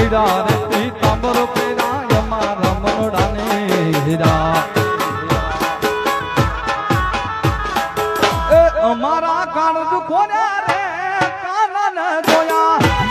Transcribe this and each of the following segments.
હીરા રે પીતાંબર પેરા અમારા મનડાને હીરા એ અમારા કાળ દુખોને રે કાનને જોયા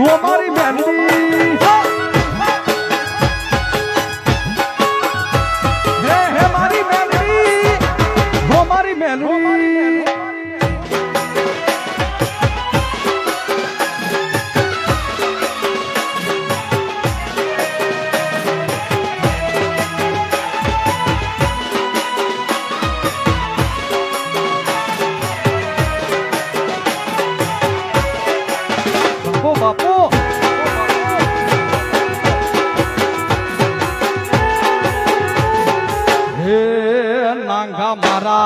हमारी मेलडी है हमारी मेलडी हमारी मेलडी बापू हे नांगा मारा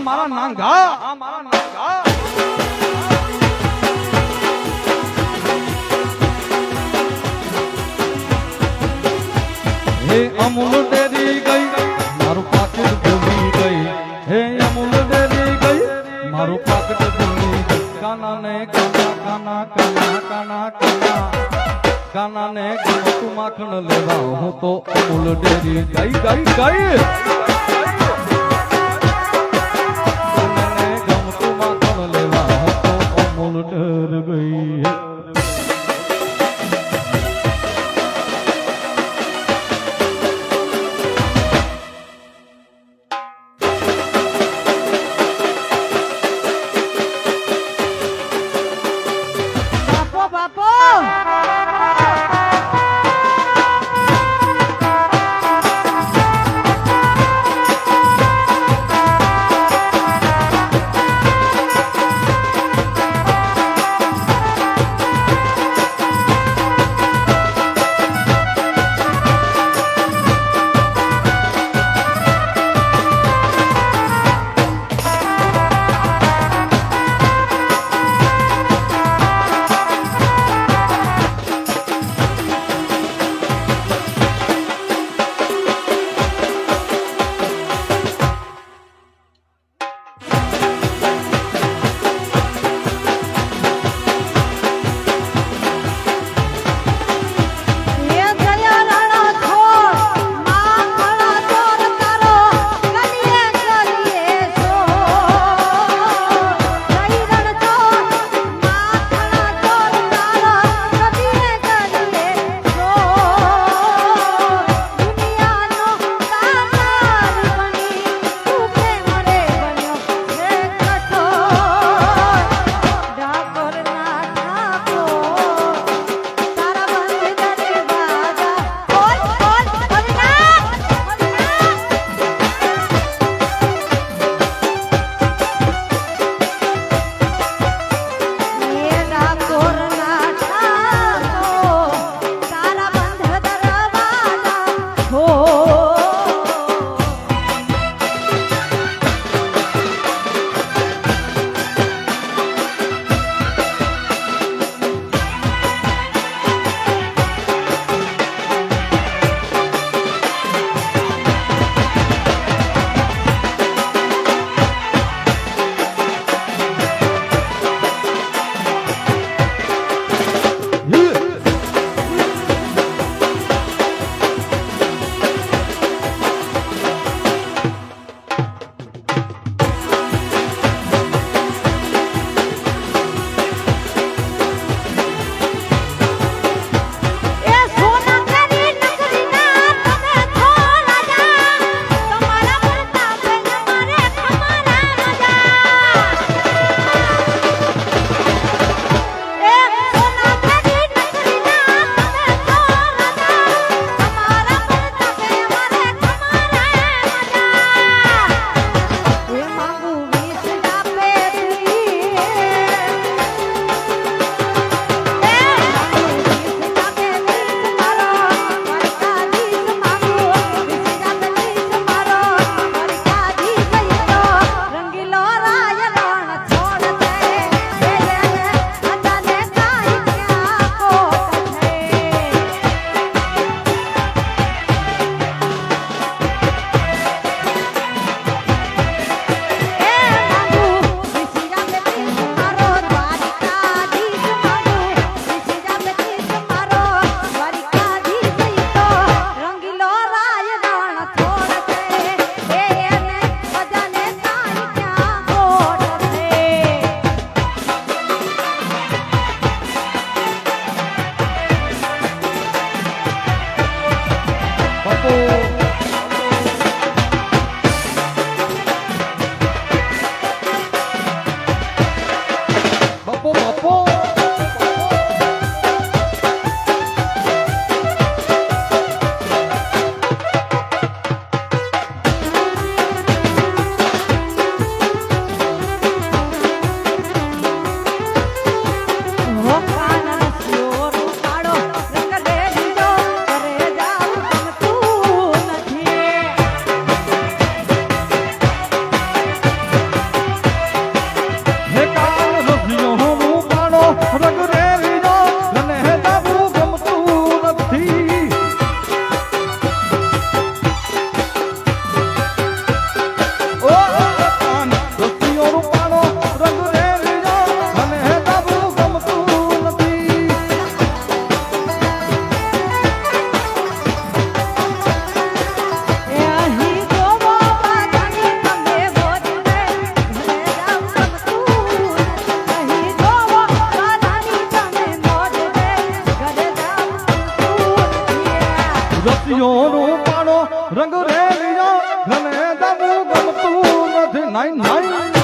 मारा नांगा हे अमूल डेरी गई मारू पाकिट भूली गई हे अमूल डेरी गई मारू पाकिट भूली गई काना ने काना काना काना काना काना काना ने गमतु माखण लेवा हूँ तो अमूल डेरी गई गई गई डर गई है बापो बापो રસિયો રૂપાળો રંગ રેલિયો ઘને દમું ગમતું નથી નાઈ નાઈ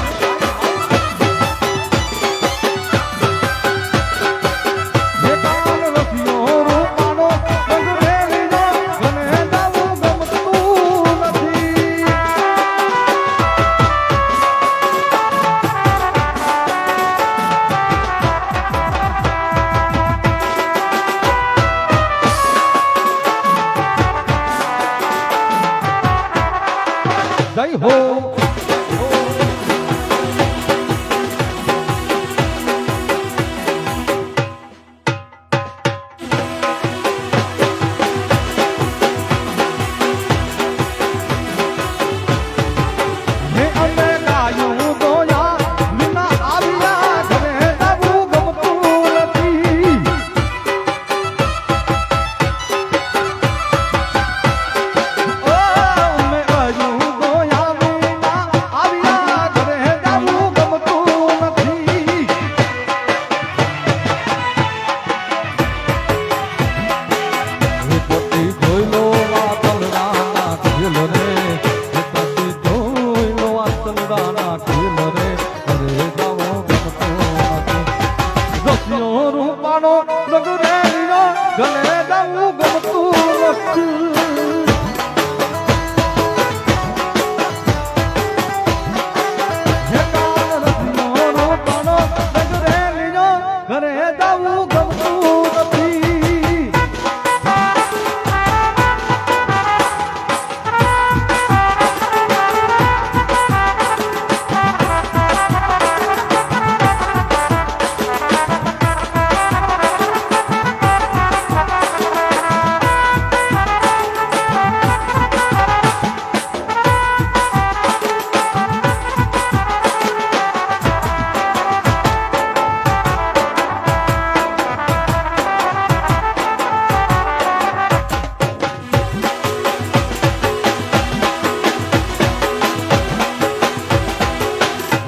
જય હો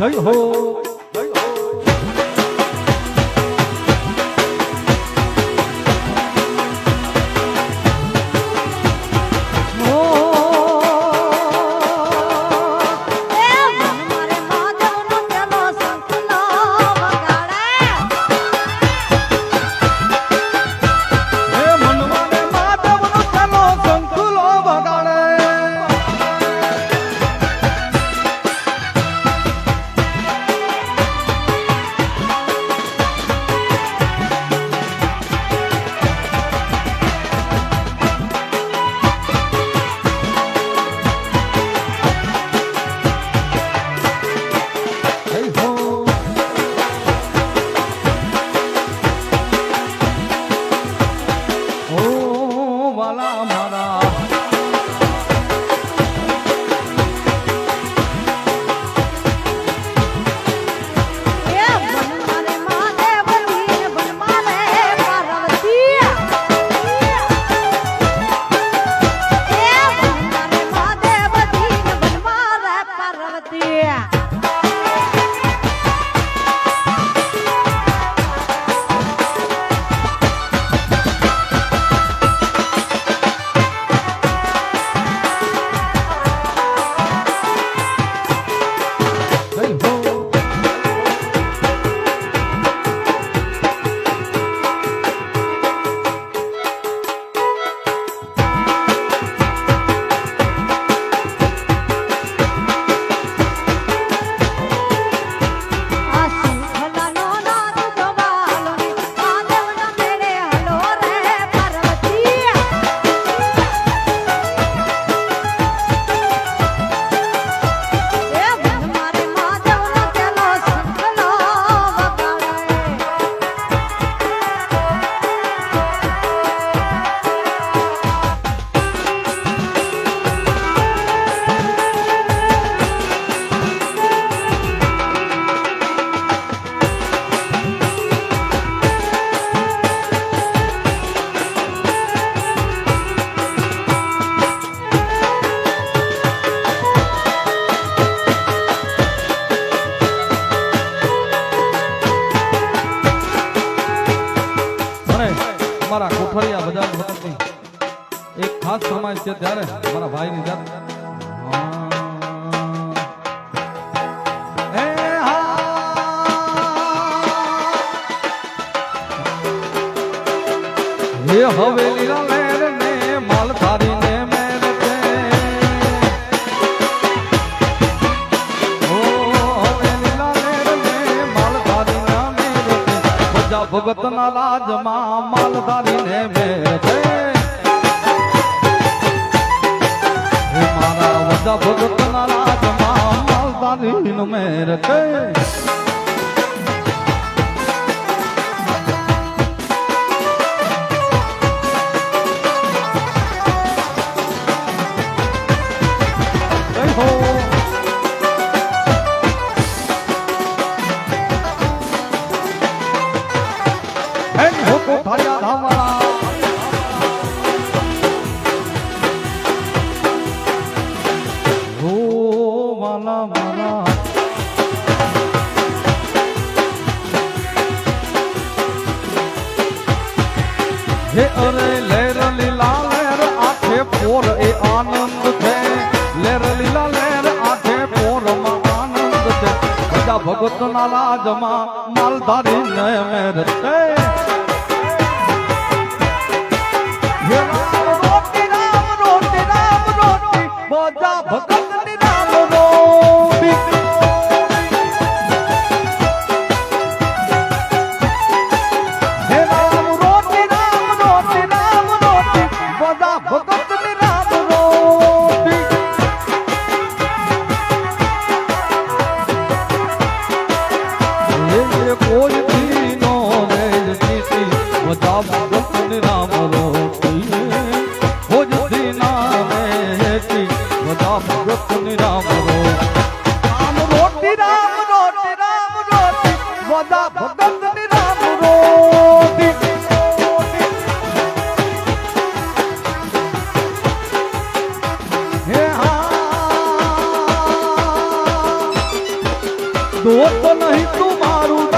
જય હો ખાસ ફરમાઈશ છે ત્યારે મારા ભાઈની ત્યારે હવેલી ના લેર ને માલધારી ને મેર છે ઓ હવેલી ના લેર ને માલધારી ના મેર છે બધા ભગત ના રાજમાં માલધારી ને મેર છે મારા બધા ભગત ના રાજમાં માલધારી નો મેર છે હે અરે લેર લીલા લેર આખે પોર એ આનંદ છે લેર લીલા લેર આખે પોર માં આનંદ છે બધા ભગત ના રાજમાં માલધારી ને મેર છે હે રામ રોટી રામ રોટી રામ રોટી બધા ભગત ની રામ રોટી કોઈ દી નો વેજ નીતિ બધા ભગત ની રામ રોટી ભોજતી ના વેચી બધા ભગત ની રામ રોટી રામ રોટી રામ રોટી બધા ભગત ની રામ રોટી હે હા દોસ્ત નહીં તું મારું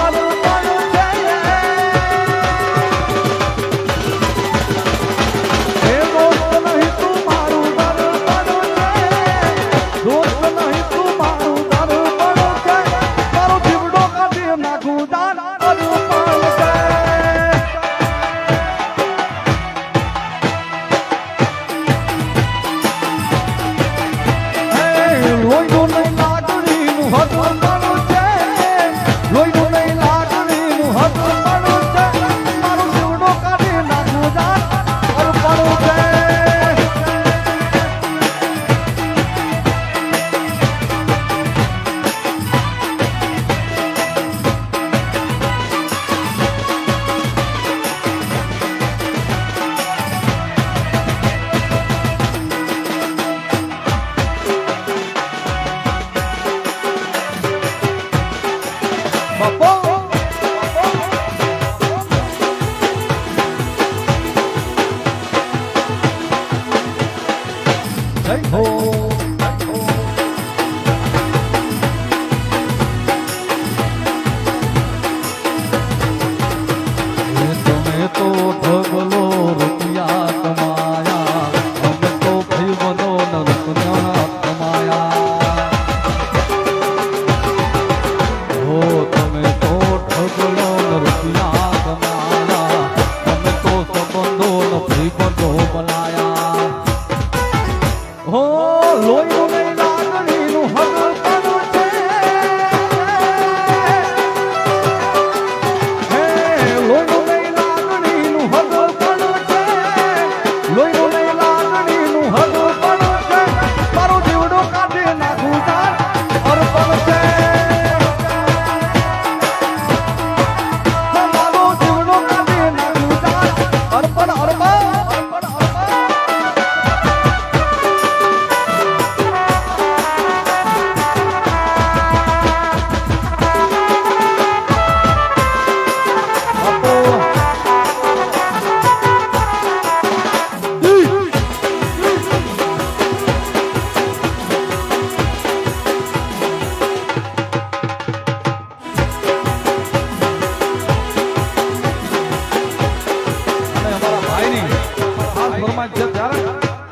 ફરમાઈશ છે ત્યારે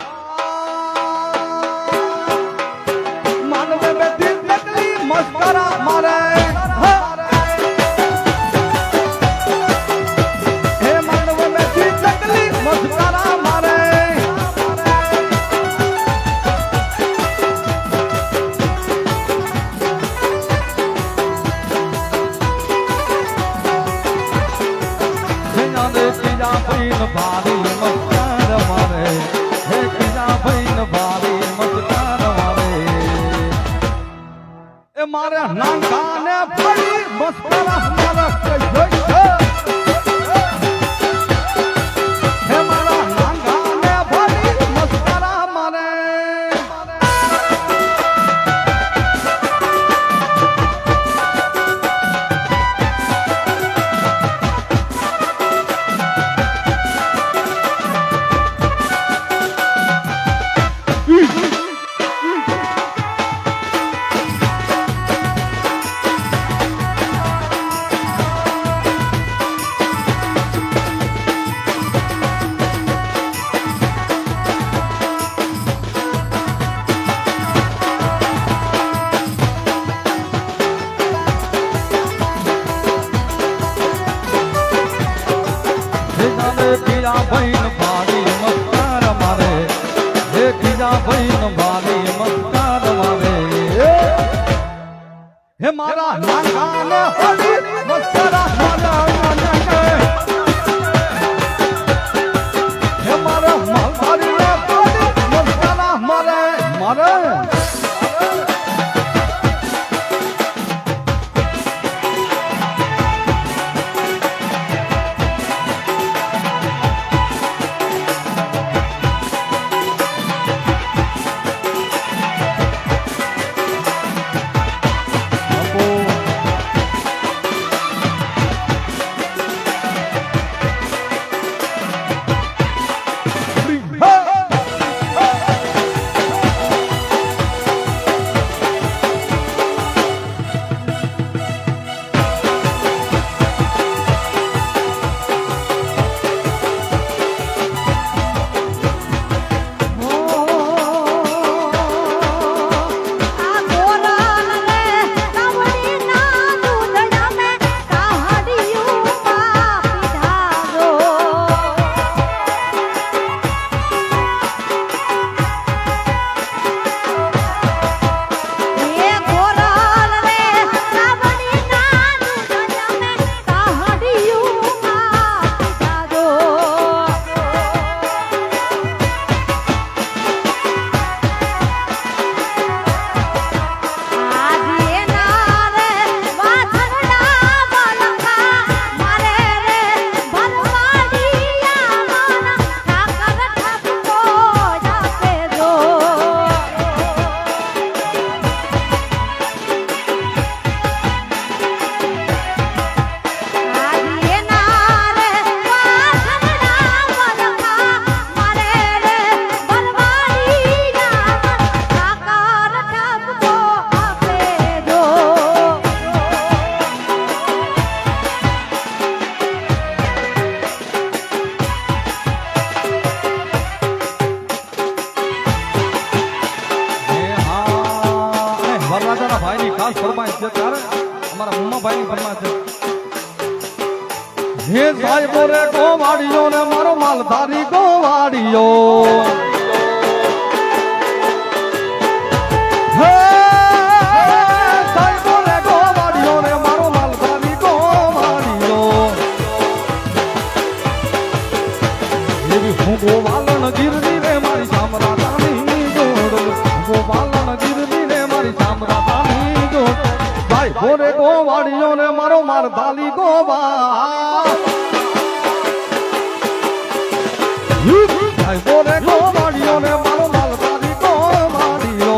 મસ્કરા મારે હે માનવ મેથી ચકલી મસ્કરા મારે તીજા ભાઈ ભારી મસ્કાર મારે હે તીજા ભાઈ ભારી મસ્કાર મારે એ મારે નાંગા ને ફરી મસ્કરા મારા હે મારા નાંગા ને ફરી મસ્કરા મારે તીજા ભાઈ ભારી મસ્કાર મારે હે તીજા ભાઈ ભારી મસ્કાર મારે હે મારા નાંગા ને ફરી મસ્કરા મારા હે મારા માલધારી ને ફરી મસ્કરા મારે મારે ખાસ ફરમાઈશ છે ત્યારે અમારા ઉમ્માભાઈ ની ફરમાઈશ છે હે સાહેબો રે ગોવાડીઓ ને મારો માલધારી ગોવાડીઓ હે સાહેબો રે ગોવાડીઓ ને મારો માલધારી ગોવાડીઓ એવી હું ગોવાલણ ગીરની રે મારી સામરાતાની જોડ ગોવાલણ ગીરની રે મારી સામરાતાની જોડ ભાઈ ભોરે ગોવાડીઓ ને મારો માલધારી ગોવા ભાઈ ભોરે ગોવાડીઓ ને મારો માલધારી ગોવાડીઓ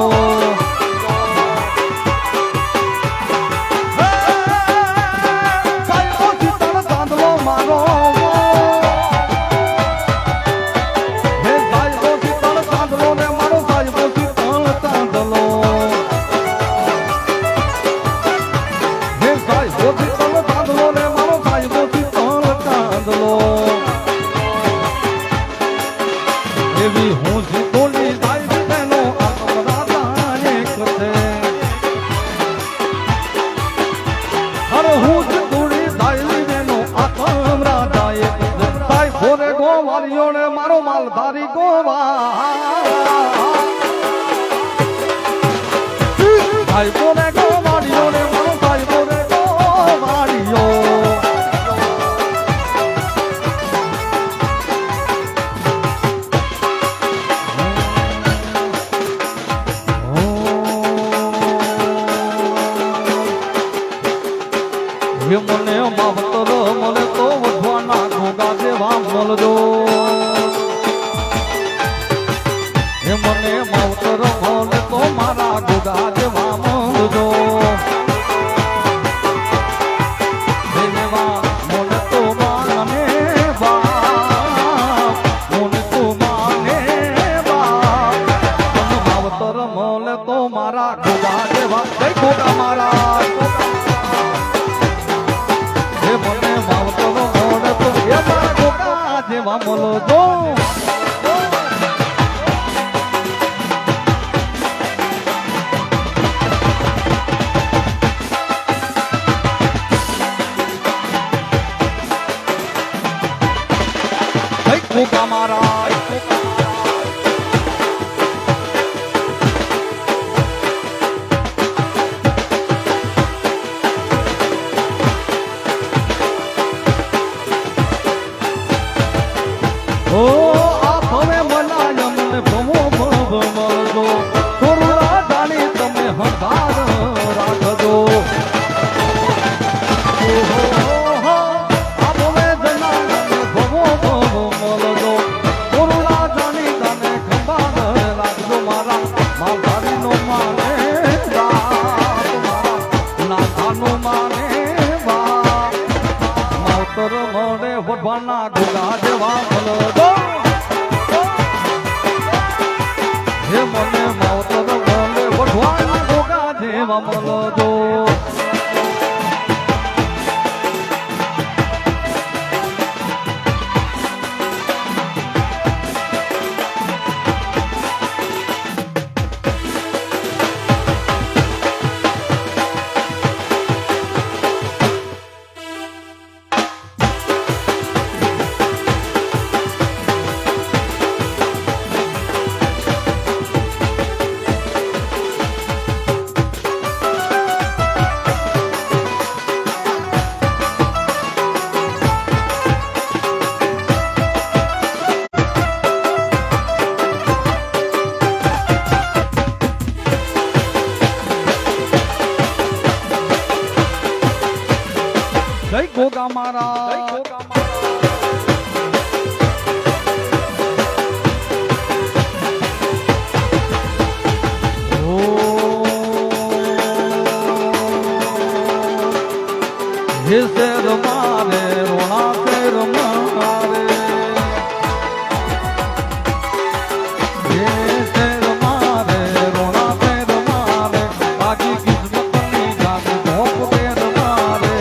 કાયો ચિતળ ચાંદલો મારો હે કાયો ચિતળ ચાંદલો ને મારો કાયો ચિતળ ચાંદલો હે કાયો ચિતળ ચાંદલો ને મારો કાયો ચિતળ ચાંદલો એવી હું જીતોલી જાય તેનો આત્મરાતા એક છે ભાઈ બોલે ગો મારીઓ રે મારો ભાઈ બોલે ગો મારીઓ હે મને માવતર મને તો વધવાના ઘોગા જેવા મળજો હે મને માવતર મને તો મારા ઘોગા જેવા મળજો હે મેવા મને તો માને બા મને તો માને બા મને માવતર મને તો મારા ઘોગા જેવા કઈ ઘોગા મારા મને માવતર મને તો એ મારા ઘોગા જેવા મળજો ઘોગા મારા ઓ આ ભવે મલાય મને ભવો ભવ મળજો થોડા જાણી તમે હંધાર રાખજો આ ભવે જનાય મને ભવો ભવ મળજો થોડા જાણી તમે ખંભાર રાખજો મારા માધારીનો માને નાથાનો માને માવતર મળે વઢવાના ઘોગા જેવા મળજો હે મને માવતર મળે વઢવાના ઘોગા જેવા મળજો જય ઘોગા મારા હે શેર મારે રોણા શેર મારે હે શેર મારે રોણા શેર મારે બાકી કિસ્મતની જાગ ભોપ શેર મારે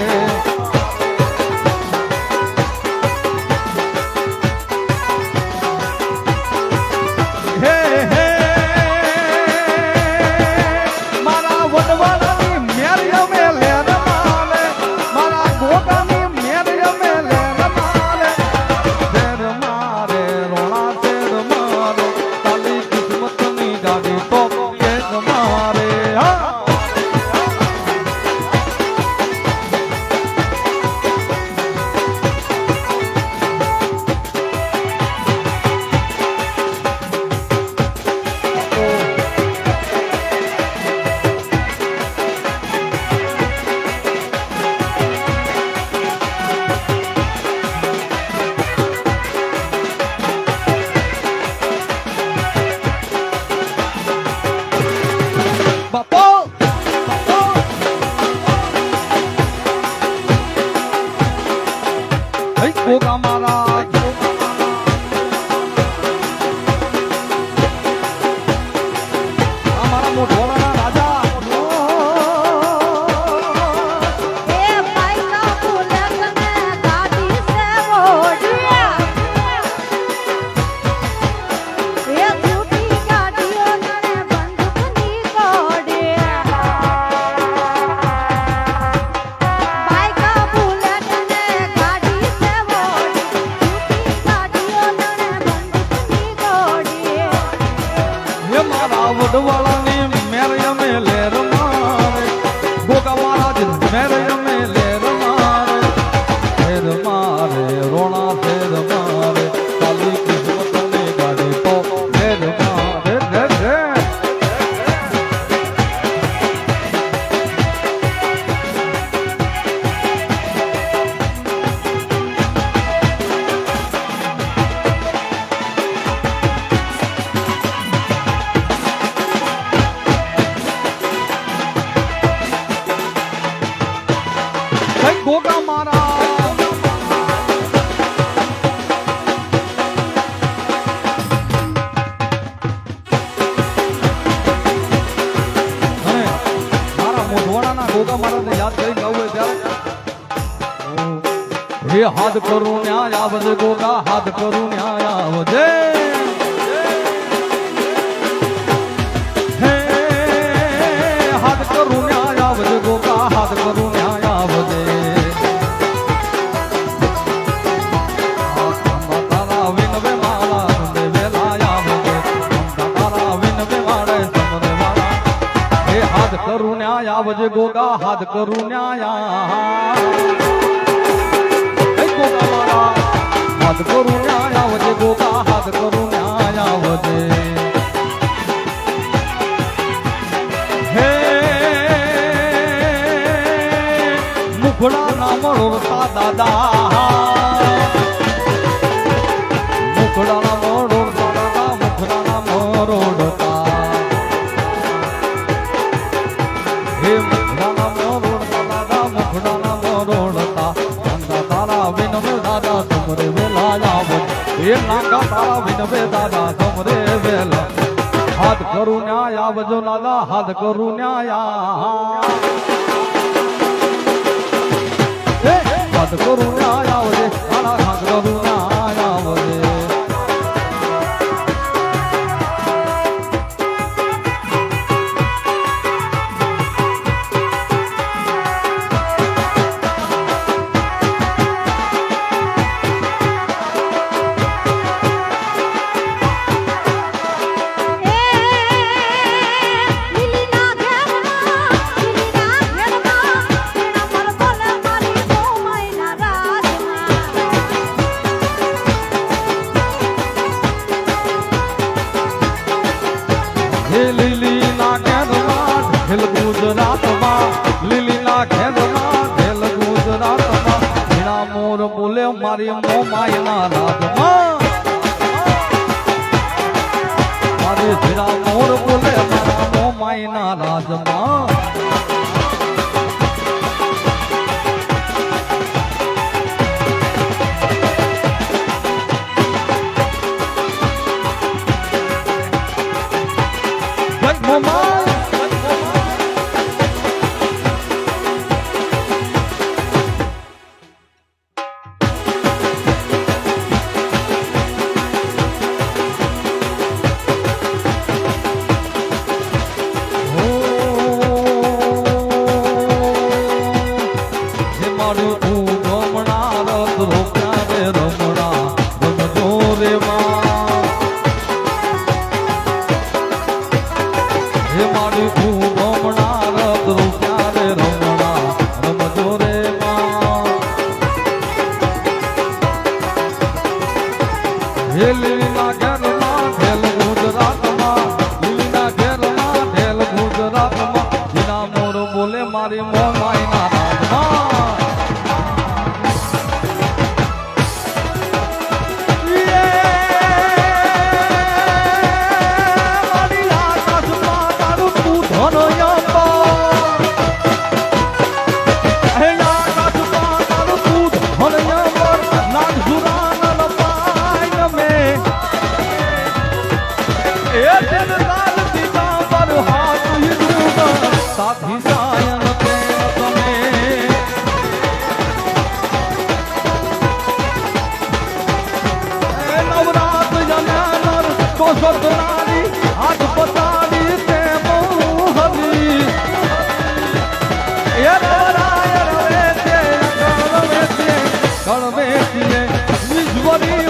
વડવાળાની મેરય મે લેર મારે ગોગા મહારાજ મેરય મે લેર મારે ફેર મારે રોણા ફેર મારે કાલી કિસ્મત ને ગાડે તો ફેર મારે રે રે ગોગા મારા મારા મોઢવાડાના ગોગા મહારાજને યાદ કરી ગાવું હોય ત્યારે હે હાથ કરું ન્યાય આવજે ગોગા હાથ કરું ન્યાય આવજે હે હાથ કરું ન્યાય આવજે ગોગા હાથ કરું ન્યાય આવજે કરું ન્યાય આવજે ગોગા હાથ કરું ન્યાય ગોગા મારા હાથ કરું ન્યાય આવજે ગોગા હાથ કરું ન્યાય આવજે હે મુખડા ના મળોતા દાદા મુખડા ના મળોતા દાદા મુખડા ના મરોડતા હે મુખડાના મોરોડતા દાદા મુખડાના મોરોડતા અંધા તારા વિનવે દાદા સમરે વેલા આવજે હે નાગા તારા વિનવે દાદા સમરે વેલા હાથ કરું ન્યાય આવજો દાદા હાથ કરું ન્યાય હાથ કરું ન્યાય આવજે દાદા હાથ કરું ન્યાય આવજે લીલીના ઘેરમાં ઢેલ ગુજરાતમાં લીલીના ઘેરમાં ઢેલ ગુજરાતમાં ઝીણા મોર બોલે મારી મોમાયના રાજમાં મારી ઝીણા મોર બોલે મારા મોમાયના રાજમાં લીલીના ઘેરમાં ઢેલ ગુજરાતમાં લીલીના ઘેરમાં ઢેલ ગુજરાતમાં ઝીણા મોર બોલે મારી મોમાયના રાજમાં મારી આકાશમાં તારું તું ધન સાથી સાયન તમે નવરાત જનાનર તો સતનારી હાથ પતારી તે મોહની એ નવરાય રવે તે કળવે તે વિશ્વરી